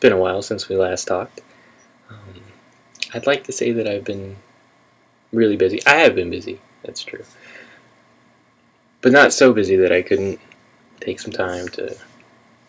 been a while since we last talked. Um, I'd like to say that I've been really busy. I have been busy, that's true. But not so busy that I couldn't take some time to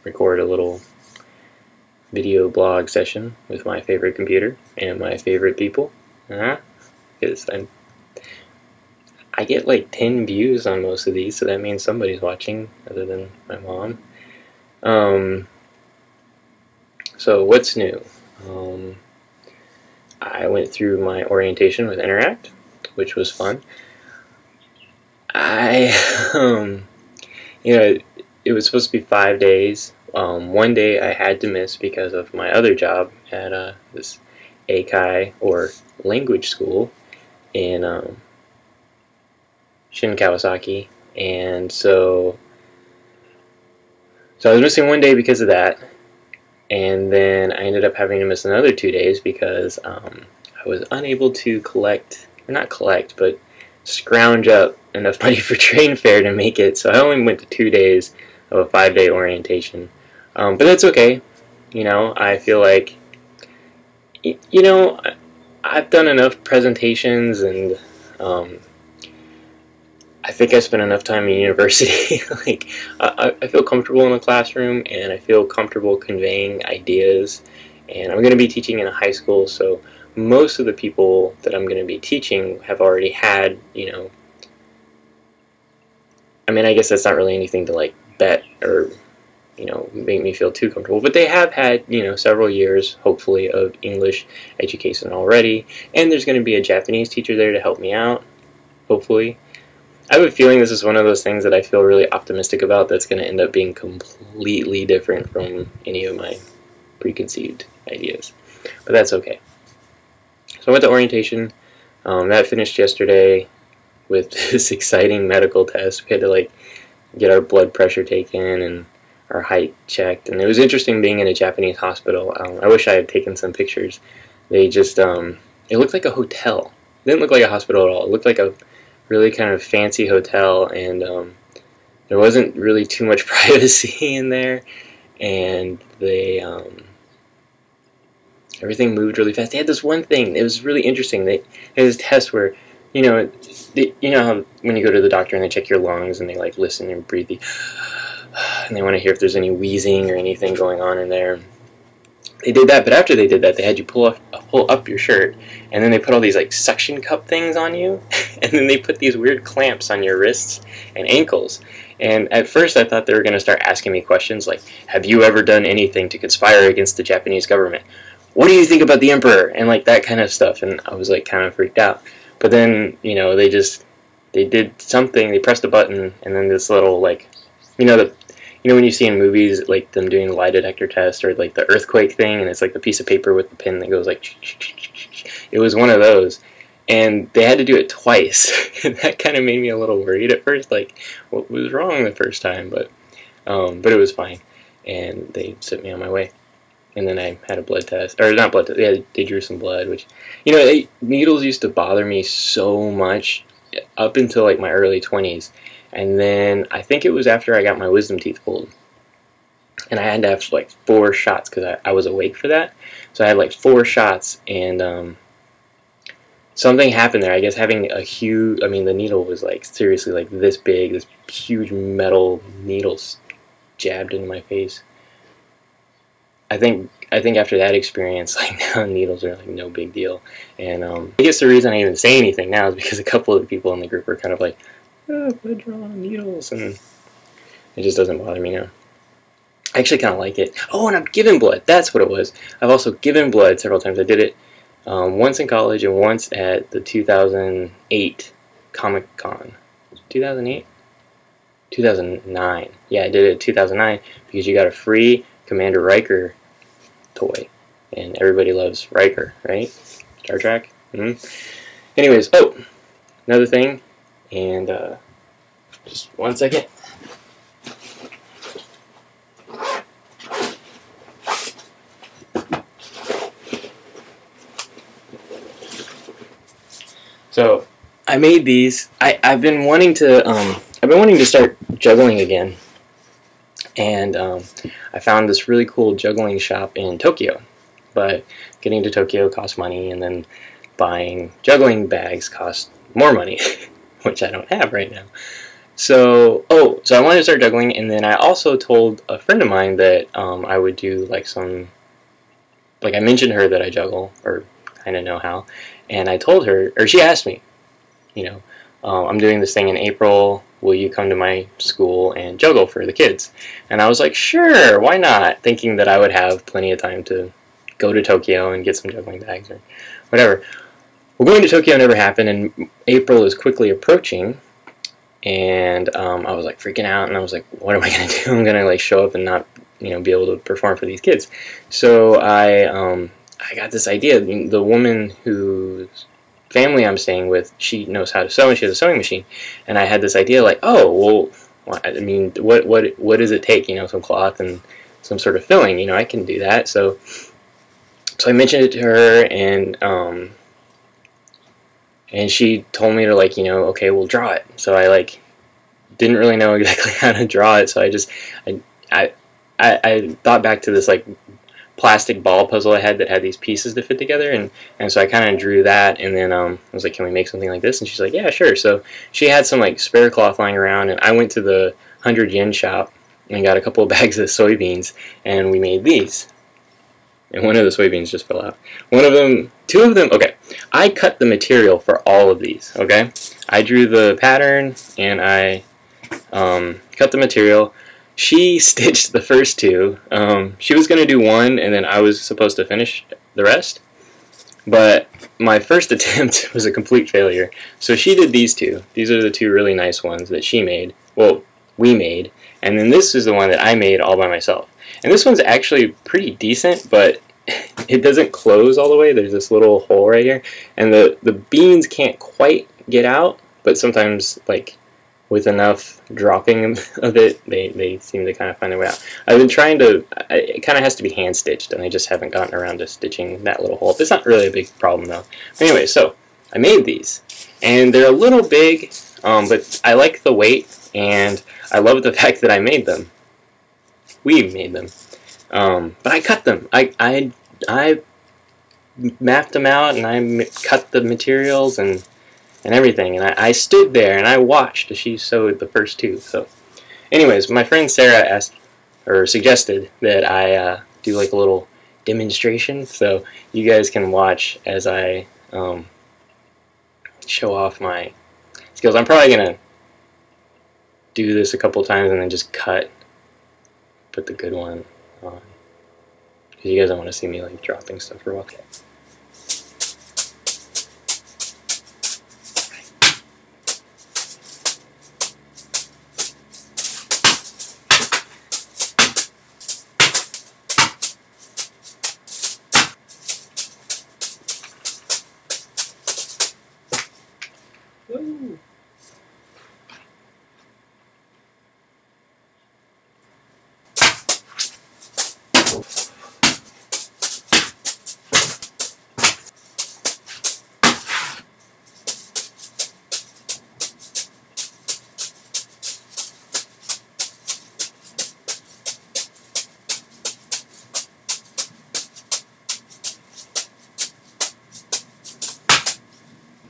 record a little video blog session with my favorite computer and my favorite people. Because I get like 10 views on most of these, so that means somebody's watching other than my mom. So what's new? I went through my orientation with Interact, which was fun. It was supposed to be 5 days. One day I had to miss because of my other job at this Eikai, or language school, in Kawasaki, and so I was missing one day because of that, and then I ended up having to miss another 2 days because I was unable to but scrounge up enough money for train fare to make it, so I only went to 2 days of a 5-day orientation. But that's okay. I feel like, I've done enough presentations, and I think I spent enough time in university. Like, I feel comfortable in a classroom, and I feel comfortable conveying ideas, and I'm going to be teaching in a high school, so most of the people that I'm going to be teaching have already had, I guess that's not really anything to like bet or make me feel too comfortable, but they have had several years, hopefully, of English education already, and there's going to be a Japanese teacher there to help me out, hopefully. I have a feeling this is one of those things that I feel really optimistic about that's going to end up being completely different from any of my preconceived ideas, but that's okay. So I went to orientation. That finished yesterday with this exciting medical test. We had to get our blood pressure taken and our height checked, and it was interesting being in a Japanese hospital. I wish I had taken some pictures. They just, it looked like a hotel. It didn't look like a hospital at all. It looked like a really kind of fancy hotel, and there wasn't really too much privacy in there, and they, everything moved really fast. They had this one thing. It was really interesting. They had this test where, you know how when you go to the doctor and they check your lungs and they listen and breathe, and they want to hear if there's any wheezing or anything going on in there. They did that, but after they did that, they had you pull up your shirt, and then they put all these suction cup things on you, and then they put these weird clamps on your wrists and ankles. And at first I thought they were going to start asking me questions like, have you ever done anything to conspire against the Japanese government? What do you think about the emperor? And that kind of stuff. And I was kind of freaked out. But then, they did something, they pressed a button, and then this little when you see in movies them doing the lie detector test, or the earthquake thing, and it's the piece of paper with the pin that goes it was one of those, and they had to do it twice. And that kind of made me a little worried at first, what was wrong the first time, but it was fine, and they sent me on my way. And then I had a blood test, or not blood test, yeah, they drew some blood, which, needles used to bother me so much up until my early 20s. And then I think it was after I got my wisdom teeth pulled, and I had to have 4 shots because I was awake for that. So I had 4 shots, and something happened there. I guess having a huge, the needle was seriously this big, this huge metal needle jabbed into my face. I think after that experience, now needles are no big deal. And I guess the reason I even say anything now is because a couple of the people in the group were kind of blood draw, needles, and it just doesn't bother me now. I actually kind of like it. Oh, and I've given blood. That's what it was. I've also given blood several times. I did it once in college and once at the 2008 Comic-Con. 2008? 2009. Yeah, I did it in 2009 because you got a free Commander Riker toy, and everybody loves Riker, right? Star Trek. Anyways, another thing, and just one second. So I made these. I've been wanting to start juggling again And I found this really cool juggling shop in Tokyo. But getting to Tokyo costs money, and then buying juggling bags costs more money, which I don't have right now. So, so I wanted to start juggling, and then I also told a friend of mine that I would do like I mentioned her that I juggle, or kind of know how, and I told her, or she asked me, you know, I'm doing this thing in April, will you come to my school and juggle for the kids? And I was like, sure, why not? Thinking that I would have plenty of time to go to Tokyo and get some juggling bags or whatever. Well, going to Tokyo never happened, and April is quickly approaching, and I was like freaking out, and I was like, what am I going to do? I'm going to like show up and not, be able to perform for these kids. So I got this idea. The woman whose family I'm staying with, she knows how to sew, and she has a sewing machine. And I had this idea, like, oh, well, I mean, what does it take? Some cloth and some sort of filling. I can do that. So I mentioned it to her, and she told me to okay, we'll draw it. So I didn't really know exactly how to draw it. So I thought back to this plastic ball puzzle I had that had these pieces to fit together, and so I kind of drew that, and then I was like, can we make something like this? And she's like, yeah, sure. So she had some spare cloth lying around, and I went to the 100 yen shop and got a couple of bags of soybeans, and we made these. And one of the soybeans just fell out. Two of them, okay. I cut the material for all of these, okay? I drew the pattern, and I cut the material. She stitched the first two. She was going to do one, and then I was supposed to finish the rest. But my first attempt was a complete failure. So she did these two. These are the two really nice ones that she made. Well, we made. And then this is the one that I made all by myself. And this one's actually pretty decent, but it doesn't close all the way. There's this little hole right here. And the beans can't quite get out, but sometimes, with enough dropping of it, they seem to kind of find their way out. I've been trying to, it kind of has to be hand stitched, and I just haven't gotten around to stitching that little hole. It's not really a big problem though. But anyway, so I made these, and they're a little big, but I like the weight, and I love the fact that I made them. We made them. But I cut them. I mapped them out, and I cut the materials and everything, and I stood there and I watched as she sewed the first two. So anyways, my friend Sarah asked, or suggested, that I do a little demonstration, so you guys can watch as I show off my skills. I'm probably gonna do this a couple times and then just put the good one on, because you guys don't want to see me dropping stuff or what. Woo.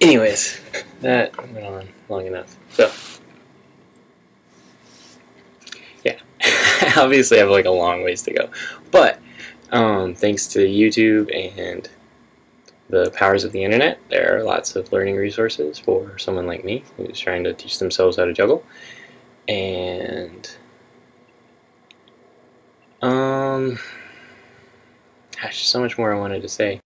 Anyways, that went on long enough. So, yeah, obviously I have a long ways to go. But, thanks to YouTube and the powers of the internet, there are lots of learning resources for someone like me who's trying to teach themselves how to juggle. And, gosh, so much more I wanted to say.